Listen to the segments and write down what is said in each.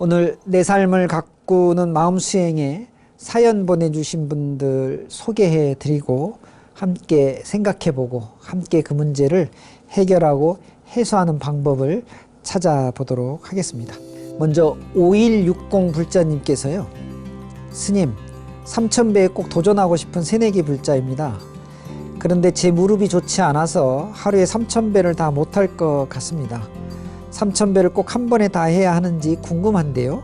오늘 내 삶을 가꾸는 마음 수행에 사연 보내주신 분들 소개해 드리고 함께 생각해 보고 함께 그 문제를 해결하고 해소하는 방법을 찾아보도록 하겠습니다. 먼저 5160 불자님께서요. 스님, 3000배에 꼭 도전하고 싶은 새내기 불자입니다. 그런데 제 무릎이 좋지 않아서 하루에 3000배를 다 못할 것 같습니다. 3000배를 꼭 한 번에 다 해야 하는지 궁금한데요.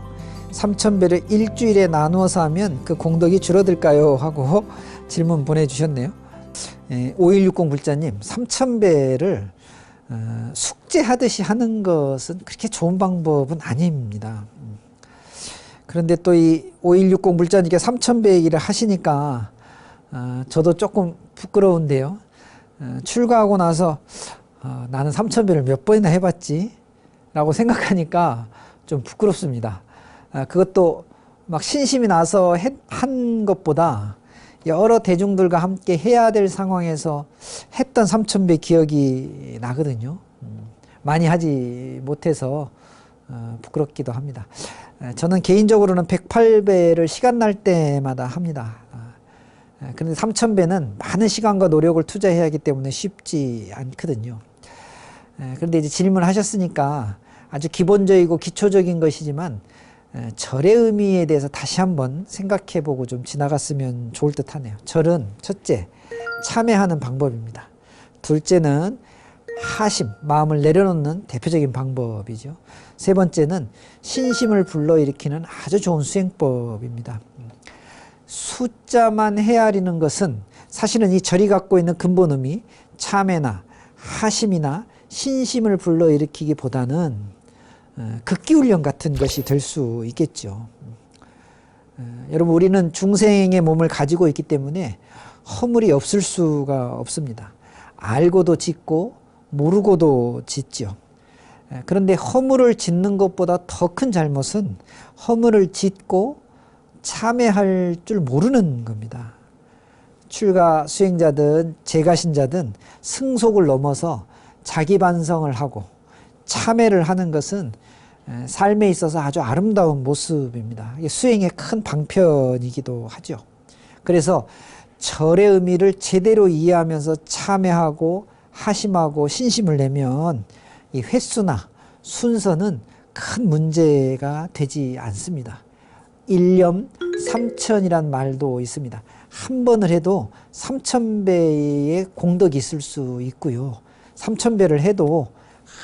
3000배를 일주일에 나누어서 하면 그 공덕이 줄어들까요? 하고 질문 보내주셨네요. 5160 불자님, 3000배를 숙제하듯이 하는 것은 그렇게 좋은 방법은 아닙니다. 그런데 또 이 5160 불자님께 3000배 얘기를 하시니까 저도 조금 부끄러운데요. 출가하고 나서 나는 3000배를 몇 번이나 해봤지? 라고 생각하니까 좀 부끄럽습니다. 그것도 막 신심이 나서 한 것보다 여러 대중들과 함께 해야 될 상황에서 했던 3000배 기억이 나거든요. 많이 하지 못해서 부끄럽기도 합니다. 저는 개인적으로는 108배를 시간 날 때마다 합니다. 그런데 3000배는 많은 시간과 노력을 투자해야 하기 때문에 쉽지 않거든요. 그런데 이제 질문하셨으니까 아주 기본적이고 기초적인 것이지만 절의 의미에 대해서 다시 한번 생각해보고 좀 지나갔으면 좋을 듯 하네요. 절은 첫째, 참회하는 방법입니다. 둘째는 하심, 마음을 내려놓는 대표적인 방법이죠. 세 번째는 신심을 불러일으키는 아주 좋은 수행법입니다. 숫자만 헤아리는 것은 사실은 이 절이 갖고 있는 근본 의미, 참회나 하심이나 신심을 불러일으키기보다는 극기훈련 같은 것이 될 수 있겠죠. 여러분, 우리는 중생의 몸을 가지고 있기 때문에 허물이 없을 수가 없습니다. 알고도 짓고 모르고도 짓죠. 그런데 허물을 짓는 것보다 더 큰 잘못은 허물을 짓고 참회할 줄 모르는 겁니다. 출가 수행자든 재가신자든 승속을 넘어서 자기 반성을 하고 참회를 하는 것은 삶에 있어서 아주 아름다운 모습입니다. 이게 수행의 큰 방편이기도 하죠. 그래서 절의 의미를 제대로 이해하면서 참회하고 하심하고 신심을 내면 이 횟수나 순서는 큰 문제가 되지 않습니다. 일념 3000이란 말도 있습니다. 한 번을 해도 3000배의 공덕이 있을 수 있고요. 3000배를 해도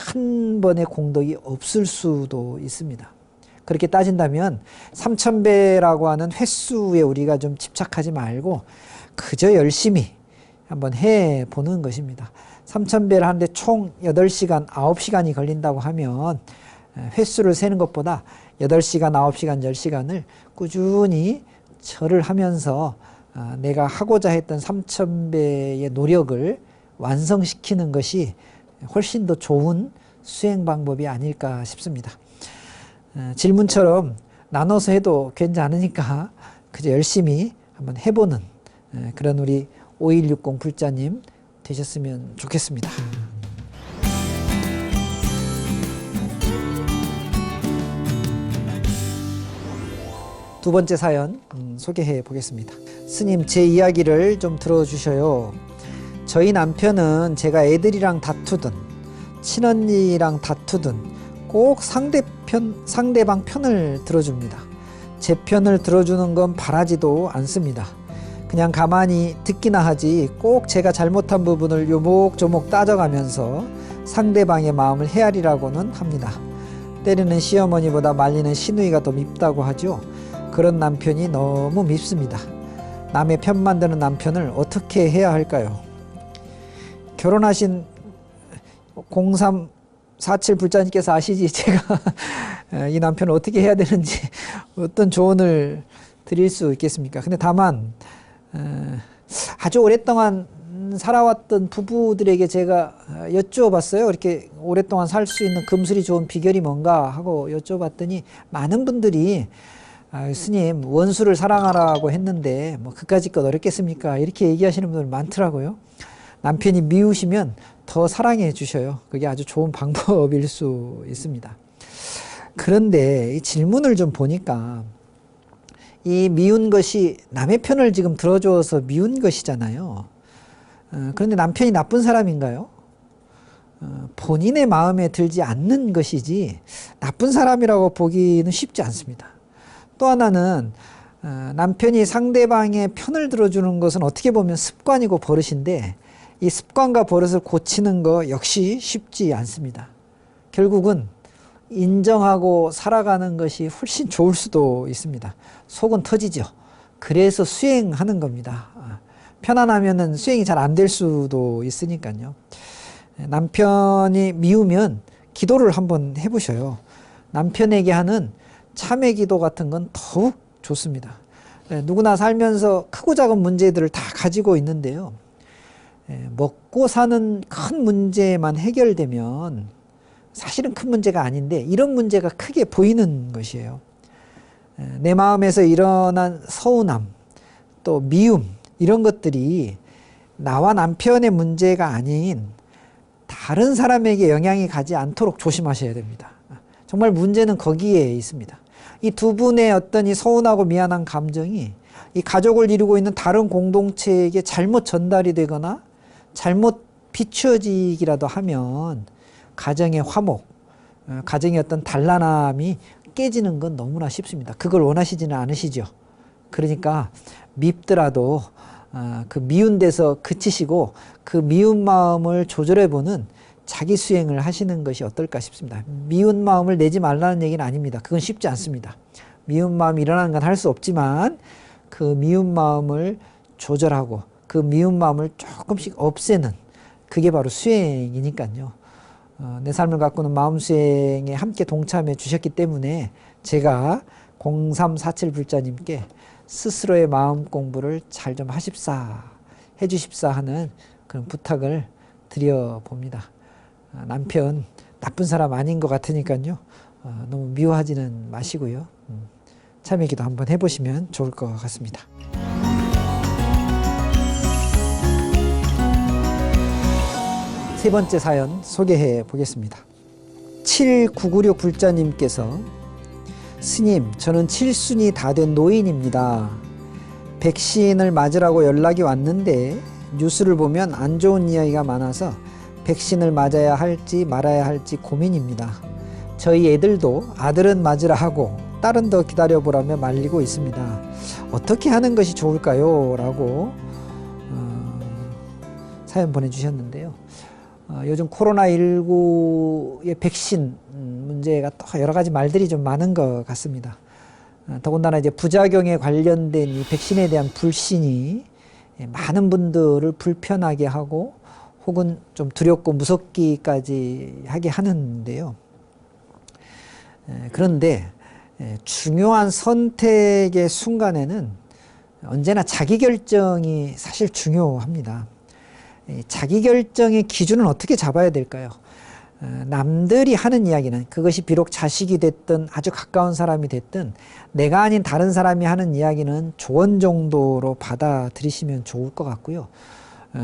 한 번의 공덕이 없을 수도 있습니다. 그렇게 따진다면 3000배라고 하는 횟수에 우리가 좀 집착하지 말고 그저 열심히 한번 해보는 것입니다. 3000배를 하는데 총 8시간, 9시간이 걸린다고 하면 횟수를 세는 것보다 8시간, 9시간, 10시간을 꾸준히 절을 하면서 내가 하고자 했던 3000배의 노력을 완성시키는 것이 훨씬 더 좋은 수행 방법이 아닐까 싶습니다. 질문처럼 나눠서 해도 괜찮으니까 그저 열심히 한번 해보는 그런 우리 5160 불자님 되셨으면 좋겠습니다. 두 번째 사연 소개해 보겠습니다. 스님, 제 이야기를 좀 들어주셔요. 저희 남편은 제가 애들이랑 다투든 친언니랑 다투든 꼭 상대방 편을 들어줍니다. 제 편을 들어주는 건 바라지도 않습니다. 그냥 가만히 듣기나 하지 꼭 제가 잘못한 부분을 요목조목 따져가면서 상대방의 마음을 헤아리라고는 합니다. 때리는 시어머니보다 말리는 시누이가 더 밉다고 하죠. 그런 남편이 너무 밉습니다. 남의 편 만드는 남편을 어떻게 해야 할까요? 결혼하신 0347 불자님께서 아시지? 제가 이 남편을 어떻게 해야 되는지 어떤 조언을 드릴 수 있겠습니까? 근데 다만 아주 오랫동안 살아왔던 부부들에게 제가 여쭈어봤어요. 이렇게 오랫동안 살 수 있는 금술이 좋은 비결이 뭔가 하고 여쭤봤더니 많은 분들이 스님, 원수를 사랑하라고 했는데 뭐 그까짓 것 어렵겠습니까? 이렇게 얘기하시는 분들 많더라고요. 남편이 미우시면 더 사랑해 주셔요. 그게 아주 좋은 방법일 수 있습니다. 그런데 이 질문을 좀 보니까 이 미운 것이 남의 편을 지금 들어줘서 미운 것이잖아요. 그런데 남편이 나쁜 사람인가요? 본인의 마음에 들지 않는 것이지 나쁜 사람이라고 보기는 쉽지 않습니다. 또 하나는 남편이 상대방의 편을 들어주는 것은 어떻게 보면 습관이고 버릇인데 이 습관과 버릇을 고치는 거 역시 쉽지 않습니다. 결국은 인정하고 살아가는 것이 훨씬 좋을 수도 있습니다. 속은 터지죠. 그래서 수행하는 겁니다. 편안하면은 수행이 잘 안 될 수도 있으니까요. 남편이 미우면 기도를 한번 해보셔요. 남편에게 하는 참회 기도 같은 건 더욱 좋습니다. 누구나 살면서 크고 작은 문제들을 다 가지고 있는데요. 먹고 사는 큰 문제만 해결되면 사실은 큰 문제가 아닌데 이런 문제가 크게 보이는 것이에요. 내 마음에서 일어난 서운함, 또 미움 이런 것들이 나와 남편의 문제가 아닌 다른 사람에게 영향이 가지 않도록 조심하셔야 됩니다. 정말 문제는 거기에 있습니다. 이 두 분의 어떤 이 서운하고 미안한 감정이 이 가족을 이루고 있는 다른 공동체에게 잘못 전달이 되거나 잘못 비추어지기라도 하면 가정의 화목, 가정의 어떤 단란함이 깨지는 건 너무나 쉽습니다. 그걸 원하시지는 않으시죠. 그러니까 밉더라도 그 미운 데서 그치시고 그 미운 마음을 조절해보는 자기 수행을 하시는 것이 어떨까 싶습니다. 미운 마음을 내지 말라는 얘기는 아닙니다. 그건 쉽지 않습니다. 미운 마음이 일어나는 건 할 수 없지만 그 미운 마음을 조절하고 그 미운 마음을 조금씩 없애는 그게 바로 수행이니까요. 내 삶을 가꾸는 마음 수행에 함께 동참해 주셨기 때문에 제가 0347 불자님께 스스로의 마음 공부를 잘 좀 하십사 해주십사 하는 그런 부탁을 드려봅니다. 남편 나쁜 사람 아닌 것 같으니까요. 너무 미워하지는 마시고요. 참여기도 한번 해보시면 좋을 것 같습니다. 세 번째 사연 소개해 보겠습니다. 7996 불자님께서 스님, 저는 7순이 다 된 노인입니다. 백신을 맞으라고 연락이 왔는데 뉴스를 보면 안 좋은 이야기가 많아서 백신을 맞아야 할지 말아야 할지 고민입니다. 저희 애들도 아들은 맞으라 하고 딸은 더 기다려보라며 말리고 있습니다. 어떻게 하는 것이 좋을까요? 라고 사연 보내주셨는데요. 요즘 코로나19의 백신 문제가 또 여러 가지 말들이 좀 많은 것 같습니다. 더군다나 이제 부작용에 관련된 이 백신에 대한 불신이 많은 분들을 불편하게 하고 혹은 좀 두렵고 무섭기까지 하게 하는데요. 그런데 중요한 선택의 순간에는 언제나 자기결정이 사실 중요합니다. 자기결정의 기준은 어떻게 잡아야 될까요? 남들이 하는 이야기는 그것이 비록 자식이 됐든 아주 가까운 사람이 됐든 내가 아닌 다른 사람이 하는 이야기는 조언 정도로 받아들이시면 좋을 것 같고요.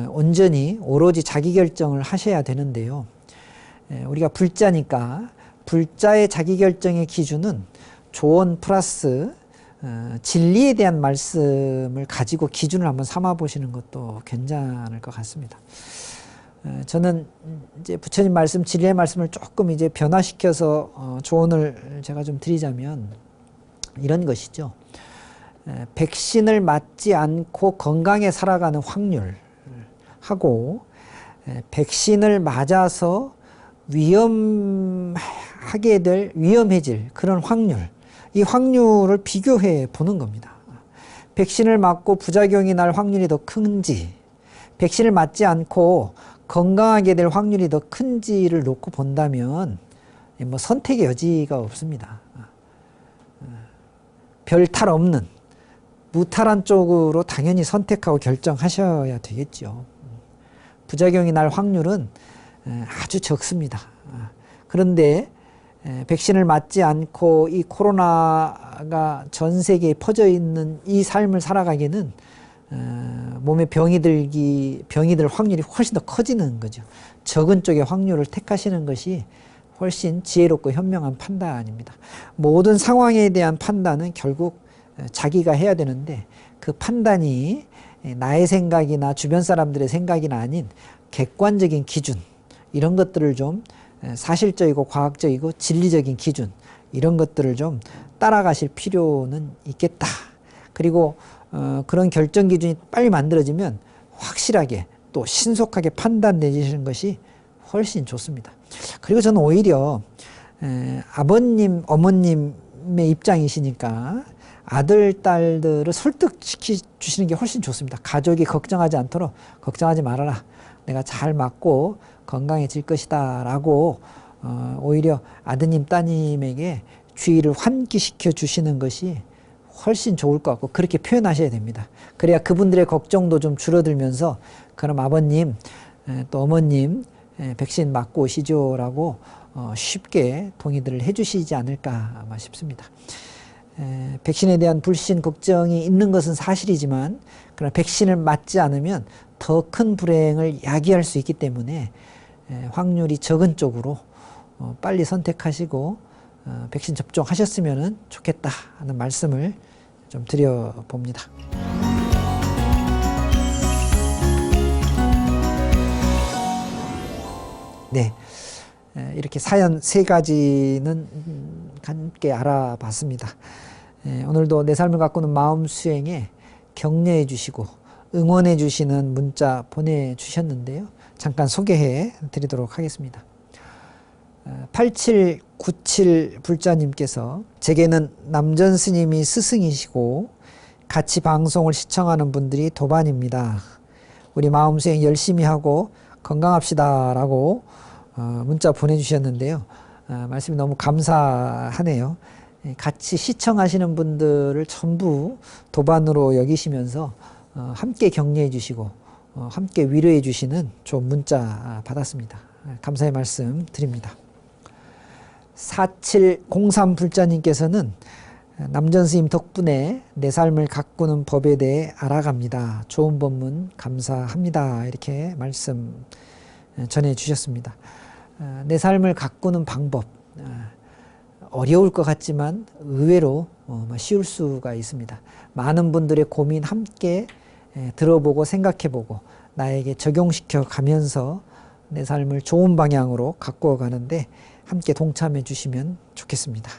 온전히 오로지 자기결정을 하셔야 되는데요. 우리가 불자니까 불자의 자기결정의 기준은 조언 플러스 진리에 대한 말씀을 가지고 기준을 한번 삼아 보시는 것도 괜찮을 것 같습니다. 저는 이제 부처님 말씀, 진리의 말씀을 조금 이제 변화시켜서 조언을 제가 좀 드리자면 이런 것이죠. 백신을 맞지 않고 건강에 살아가는 확률하고 백신을 맞아서 위험해질 그런 확률, 이 확률을 비교해 보는 겁니다. 백신을 맞고 부작용이 날 확률이 더 큰지, 백신을 맞지 않고 건강하게 될 확률이 더 큰지를 놓고 본다면 뭐 선택의 여지가 없습니다. 별 탈 없는 무탈한 쪽으로 당연히 선택하고 결정하셔야 되겠죠. 부작용이 날 확률은 아주 적습니다. 그런데 백신을 맞지 않고 이 코로나가 전 세계에 퍼져 있는 이 삶을 살아가기는 몸에 병이 들 확률이 훨씬 더 커지는 거죠. 적은 쪽의 확률을 택하시는 것이 훨씬 지혜롭고 현명한 판단입니다. 모든 상황에 대한 판단은 결국 자기가 해야 되는데 그 판단이 나의 생각이나 주변 사람들의 생각이나 아닌 객관적인 기준, 이런 것들을 좀 사실적이고 과학적이고 진리적인 기준, 이런 것들을 좀 따라가실 필요는 있겠다. 그리고 그런 결정 기준이 빨리 만들어지면 확실하게 또 신속하게 판단 내리시는 것이 훨씬 좋습니다. 그리고 저는 오히려 아버님, 어머님의 입장이시니까 아들, 딸들을 설득시켜 주시는 게 훨씬 좋습니다. 가족이 걱정하지 않도록 걱정하지 말아라. 내가 잘 맞고 건강해질 것이다 라고 오히려 아드님, 따님에게 주의를 환기시켜 주시는 것이 훨씬 좋을 것 같고 그렇게 표현하셔야 됩니다. 그래야 그분들의 걱정도 좀 줄어들면서 그럼 아버님 또 어머님 백신 맞고 오시죠 라고 쉽게 동의들을 해주시지 않을까 아마 싶습니다. 백신에 대한 불신, 걱정이 있는 것은 사실이지만 그러나 백신을 맞지 않으면 더 큰 불행을 야기할 수 있기 때문에 확률이 적은 쪽으로 빨리 선택하시고 백신 접종하셨으면 좋겠다 하는 말씀을 좀 드려봅니다. 네, 이렇게 사연 3가지는 함께 알아봤습니다. 오늘도 내 삶을 가꾸는 마음 수행에 격려해 주시고 응원해 주시는 문자 보내주셨는데요. 잠깐 소개해 드리도록 하겠습니다. 8797 불자님께서 제게는 남전 스님이 스승이시고 같이 방송을 시청하는 분들이 도반입니다. 우리 마음 수행 열심히 하고 건강합시다 라고 문자 보내주셨는데요. 말씀이 너무 감사하네요. 같이 시청하시는 분들을 전부 도반으로 여기시면서 함께 격려해 주시고 함께 위로해 주시는 좋은 문자 받았습니다. 감사의 말씀 드립니다. 4703 불자님께서는 남전 스님 덕분에 내 삶을 가꾸는 법에 대해 알아갑니다. 좋은 법문 감사합니다. 이렇게 말씀 전해 주셨습니다. 내 삶을 가꾸는 방법, 어려울 것 같지만 의외로 쉬울 수가 있습니다. 많은 분들의 고민 함께 들어보고 생각해보고 나에게 적용시켜 가면서 내 삶을 좋은 방향으로 가꾸어 가는데 함께 동참해 주시면 좋겠습니다.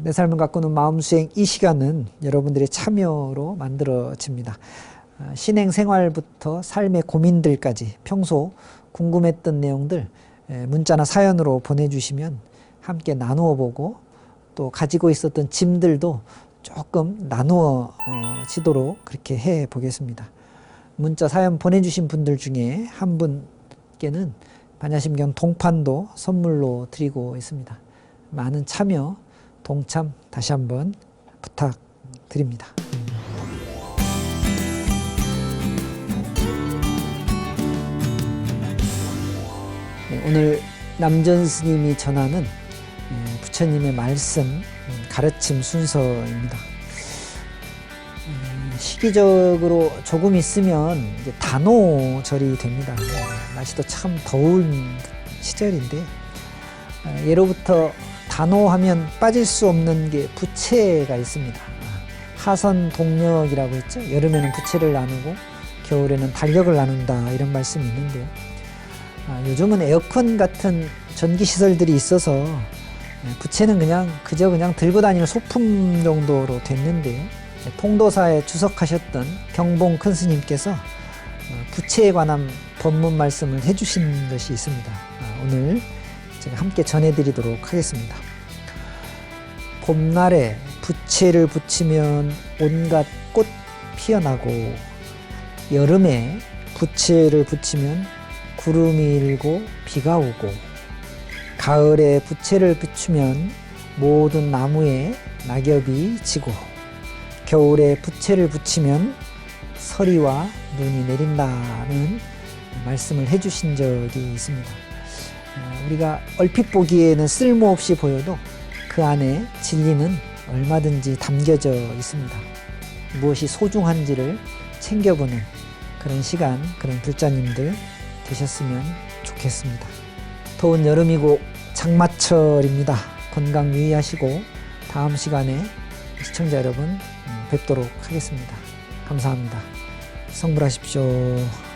내 삶을 가꾸는 마음수행 이 시간은 여러분들의 참여로 만들어집니다. 신행생활부터 삶의 고민들까지 평소 궁금했던 내용들 문자나 사연으로 보내주시면 함께 나누어 보고 또 가지고 있었던 짐들도 조금 나누어지도록 그렇게 해 보겠습니다. 문자 사연 보내주신 분들 중에 한 분께는 반야심경 동판도 선물로 드리고 있습니다. 많은 참여, 동참 다시 한번 부탁드립니다. 오늘 남전 스님이 전하는 부처님의 말씀, 가르침 순서입니다. 시기적으로 조금 있으면 이제 단오절이 됩니다. 날씨도 참 더운 시절인데 예로부터 단오하면 빠질 수 없는 게 부채가 있습니다. 하선동력이라고 했죠. 여름에는 부채를 나누고 겨울에는 달력을 나눈다 이런 말씀이 있는데요. 요즘은 에어컨 같은 전기시설들이 있어서 부채는 그저 그냥 들고 다니는 소품 정도로 됐는데요. 통도사에 주석하셨던 경봉 큰 스님께서 부채에 관한 법문 말씀을 해주신 것이 있습니다. 오늘 제가 함께 전해드리도록 하겠습니다. 봄날에 부채를 붙이면 온갖 꽃 피어나고 여름에 부채를 붙이면 구름이 일고 비가 오고 가을에 부채를 붙이면 모든 나무에 낙엽이 지고 겨울에 부채를 붙이면 서리와 눈이 내린다는 말씀을 해주신 적이 있습니다. 우리가 얼핏 보기에는 쓸모없이 보여도 그 안에 진리는 얼마든지 담겨져 있습니다. 무엇이 소중한지를 챙겨보는 그런 시간, 그런 불자님들 되셨으면 좋겠습니다. 더운 여름이고 장마철입니다. 건강 유의하시고 다음 시간에 시청자 여러분 뵙도록 하겠습니다. 감사합니다. 성불하십시오.